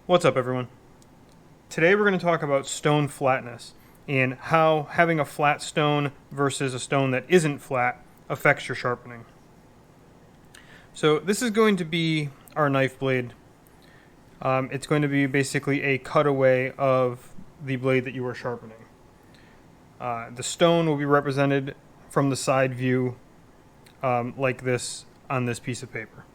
What's up, everyone? Today we're going to talk about stone flatness and how having a flat stone versus a stone that isn't flat affects your sharpening. So this is going to be our knife blade. It's going to be basically a cutaway of the blade that you are sharpening. The stone will be represented from the side view like this on this piece of paper.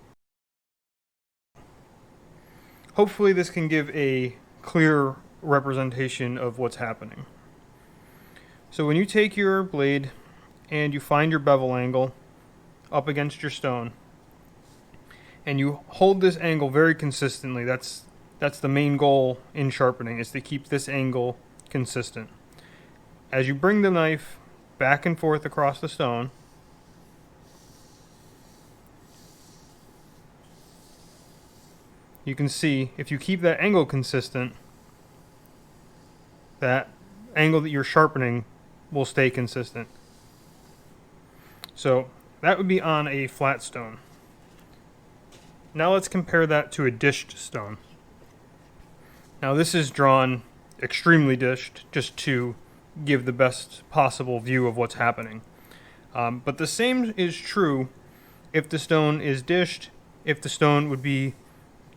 Hopefully this can give a clear representation of what's happening. So when you take your blade and you find your bevel angle up against your stone and you hold this angle very consistently, that's the main goal in sharpening, is to keep this angle consistent. As you bring the knife back and forth across the stone, you can see if you keep that angle consistent, that angle that you're sharpening will stay consistent. So that would be on a flat stone. Now let's compare that to a dished stone. Now this is drawn extremely dished just to give the best possible view of what's happening. But the same is true if the stone is dished, if the stone would be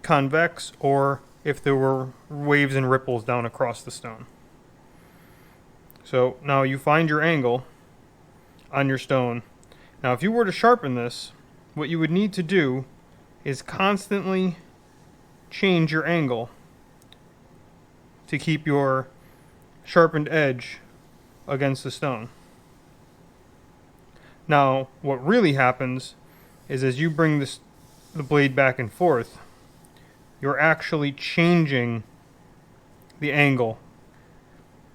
convex, or if there were waves and ripples down across the stone. So now you find your angle on your stone. Now if you were to sharpen this, what you would need to do is constantly change your angle to keep your sharpened edge against the stone. Now what really happens is as you bring the blade back and forth, you're actually changing the angle.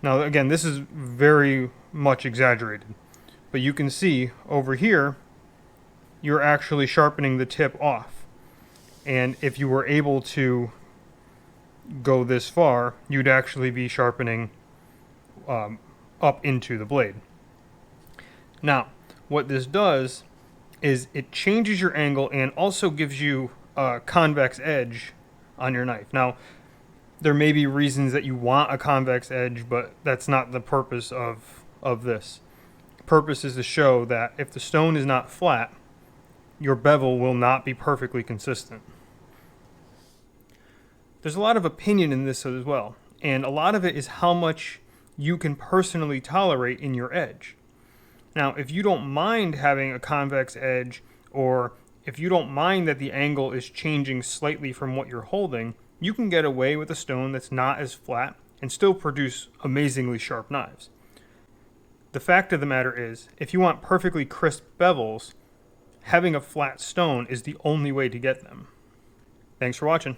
Now again, this is very much exaggerated, but you can see over here you're actually sharpening the tip off. And if you were able to go this far, you'd actually be sharpening up into the blade. Now, what this does is it changes your angle and also gives you a convex edge on your knife. Now, there may be reasons that you want a convex edge, but that's not the purpose of this. The purpose is to show that if the stone is not flat, your bevel will not be perfectly consistent. There's a lot of opinion in this as well, and a lot of it is how much you can personally tolerate in your edge. Now, if you don't mind having a convex edge, or if you don't mind that the angle is changing slightly from what you're holding, you can get away with a stone that's not as flat and still produce amazingly sharp knives. The fact of the matter is, if you want perfectly crisp bevels, having a flat stone is the only way to get them. Thanks for watching.